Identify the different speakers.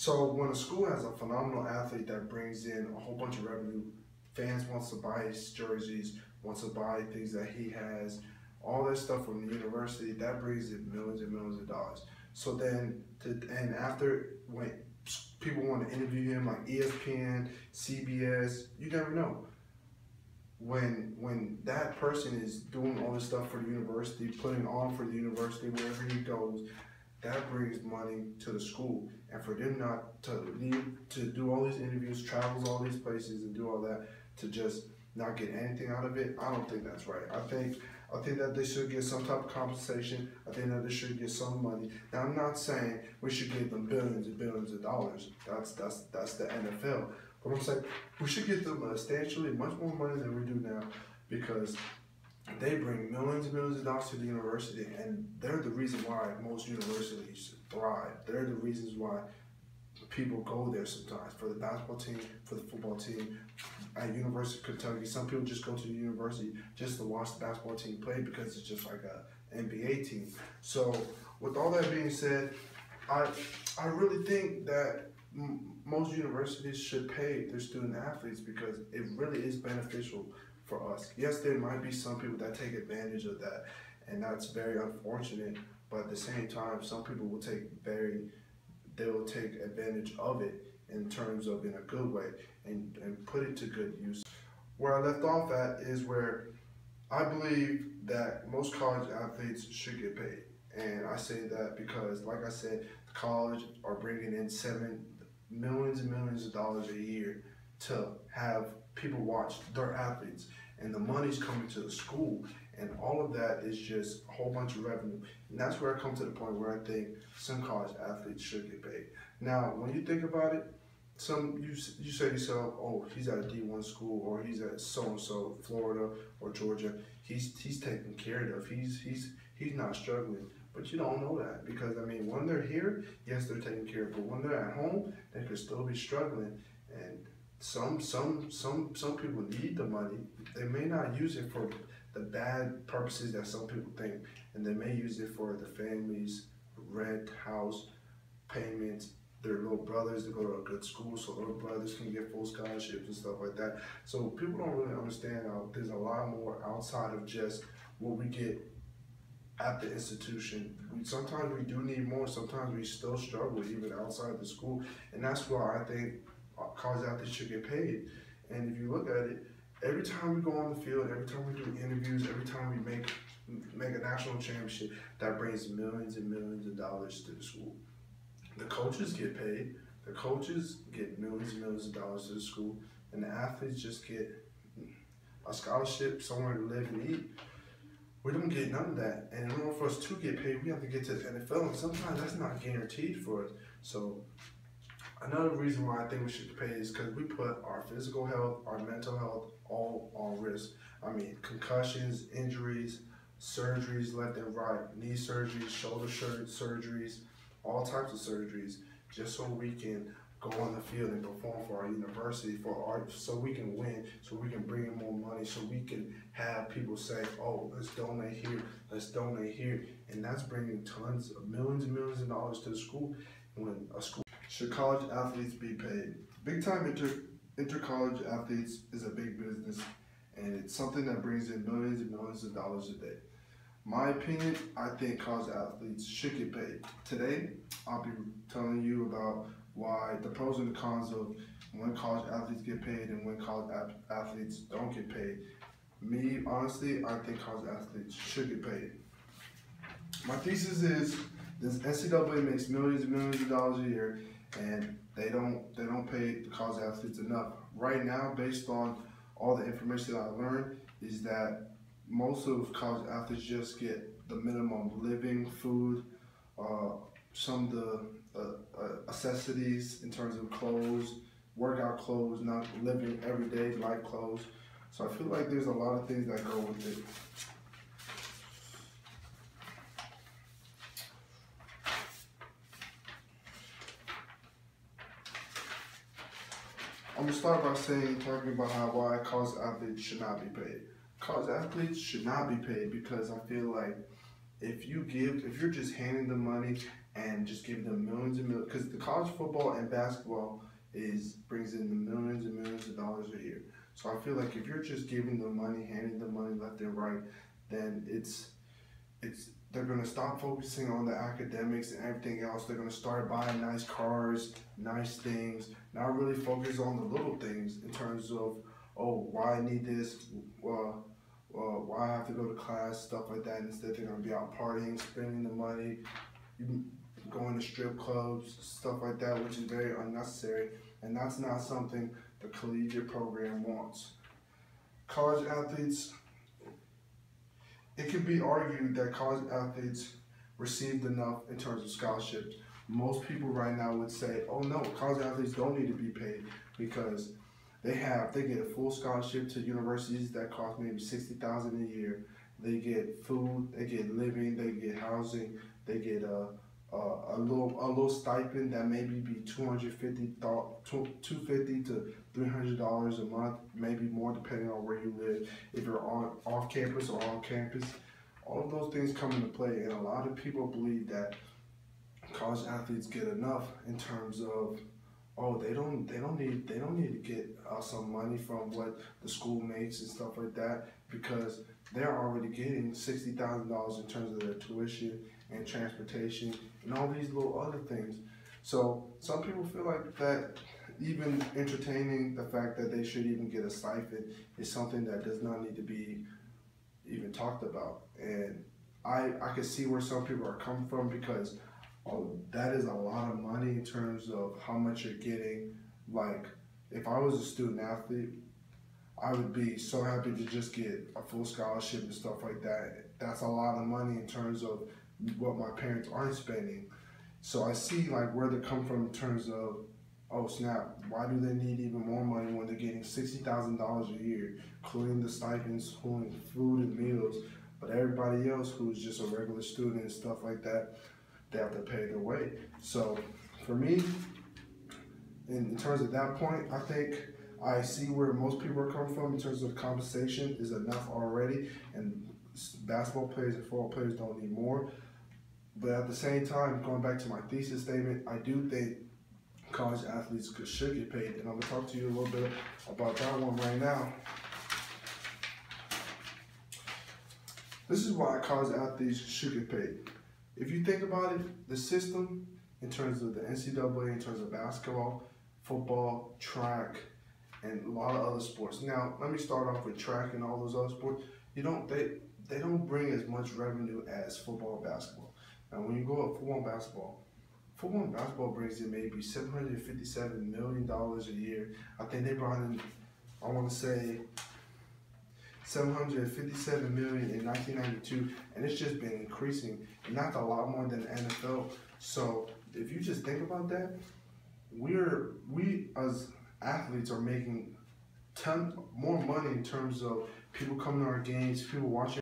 Speaker 1: So when a school has a phenomenal athlete that brings in a whole bunch of revenue, fans wants to buy his jerseys, wants to buy things that he has, all that stuff from the university, that brings in millions and millions of dollars. So then, and after when people want to interview him like ESPN, CBS, you never know. When that person is doing all this stuff for the university, putting on for the university wherever he goes, that brings money to the school. And for them not to need to do all these interviews, travels all these places and do all that to just not get anything out of it, I don't think that's right. I think that they should get some type of compensation. I think that they should get some money. Now I'm not saying we should give them billions and billions of dollars. That's the NFL. But I'm saying we should give them substantially much more money than we do now, because they bring millions and millions of dollars to the university, and they're the reason why most universities thrive. They're the reasons why people go there sometimes, for the basketball team, for the football team. At University of Kentucky, some people just go to the university just to watch the basketball team play because it's just like a NBA team. So with all that being said, I really think that most universities should pay their student athletes, because it really is beneficial for us. Yes, there might be some people that take advantage of that, and that's very unfortunate. But at the same time, some people will they'll take advantage of it in terms of in a good way and put it to good use. Where I left off at is where I believe that most college athletes should get paid. And I say that because, like I said, the college are bringing in millions and millions of dollars a year to have people watch their athletes. And the money's coming to the school. And all of that is just a whole bunch of revenue. And that's where I come to the point where I think some college athletes should get paid. Now, when you think about it, you say to yourself, oh, he's at a D1 school, or he's at so-and-so, Florida or Georgia. He's taken care of. He's not struggling. But you don't know that, because, I mean, when they're here, yes, they're taken care of. But when they're at home, they could still be struggling. And some people need the money. They may not use it for the bad purposes that some people think, and they may use it for the family's rent, house, payments, their little brothers to go to a good school so little brothers can get full scholarships and stuff like that. So people don't really understand how there's a lot more outside of just what we get at the institution. Sometimes we do need more. Sometimes we still struggle even outside the school, and that's why I think college athletes should get paid. And if you look at it, every time we go on the field, every time we do interviews, every time we make a national championship, that brings millions and millions of dollars to the school. The coaches get paid. The coaches get millions and millions of dollars to the school, and the athletes just get a scholarship, somewhere to live and eat. We don't get none of that. And in order for us to get paid, we have to get to the NFL, and sometimes that's not guaranteed for us. So another reason why I think we should get paid is because we put our physical health, our mental health, all on risk. I mean, concussions, injuries, surgeries left and right, knee surgeries, shoulder surgeries, all types of surgeries, just so we can go on the field and perform for our university, so we can win, so we can bring in more money, so we can have people say, oh, let's donate here, and that's bringing tons of millions and millions of dollars to the school. When a school should college athletes be paid? Big time inter-college athletes is a big business, and it's something that brings in millions and millions of dollars a day. My opinion, I think college athletes should get paid. Today, I'll be telling you about why the pros and the cons of when college athletes get paid and when college athletes don't get paid. Me, honestly, I think college athletes should get paid. My thesis is this: NCAA makes millions and millions of dollars a year, and they don't pay the college athletes enough. Right now, based on all the information that I learned, is that most of college athletes just get the minimum living, food, some of the necessities in terms of clothes, workout clothes, not living everyday life clothes. So I feel like there's a lot of things that go with it. I'm gonna start by talking about why college athletes should not be paid. College athletes should not be paid because I feel like if you're just handing them money and just give them millions and millions, because the college football and basketball brings in the millions and millions of dollars a year. So I feel like if you're just giving them money, handing them money left and right, then they're gonna stop focusing on the academics and everything else. They're gonna start buying nice cars, nice things, not really focus on the little things in terms of, oh, why I need this, why I have to go to class, stuff like that. Instead, they're gonna be out partying, spending the money, going to strip clubs, stuff like that, which is very unnecessary, and that's not something the collegiate program wants. College athletes, it can be argued that college athletes received enough in terms of scholarships. Most people right now would say, oh no, college athletes don't need to be paid because they get a full scholarship to universities that cost maybe $60,000 a year. They get food, they get living, they get housing, they get a little stipend that maybe be $250 to $300 a month, maybe more depending on where you live. If you're off campus or on campus, all of those things come into play, and a lot of people believe that college athletes get enough in terms of, oh, they don't need to get some money from what the school makes and stuff like that, because they're already getting $60,000 in terms of their tuition and transportation and all these little other things. So some people feel like that even entertaining the fact that they should even get a stipend is something that does not need to be even talked about. And I can see where some people are coming from, because that is a lot of money in terms of how much you're getting. Like, if I was a student athlete, I would be so happy to just get a full scholarship and stuff like that. That's a lot of money in terms of what my parents aren't spending. So I see like where they come from in terms of, oh snap, why do they need even more money when they're getting $60,000 a year, including the stipends, including food and meals, but everybody else who's just a regular student and stuff like that, they have to pay their way. So for me, in terms of that point, I think I see where most people are coming from in terms of compensation is enough already, and basketball players and football players don't need more. But at the same time, going back to my thesis statement, I do think college athletes should get paid, and I'm going to talk to you a little bit about that one right now. This is why college athletes should get paid. If you think about it, the system in terms of the NCAA, in terms of basketball, football, track, and a lot of other sports. Now, let me start off with track and all those other sports. They don't bring as much revenue as football and basketball. Now, when you go up football and basketball brings in maybe $757 million a year. I think they brought in, I want to say, $757 million in 1992, and it's just been increasing, and that's a lot more than the NFL. So if you just think about that, we as athletes are making ton more money in terms of people coming to our games, people watching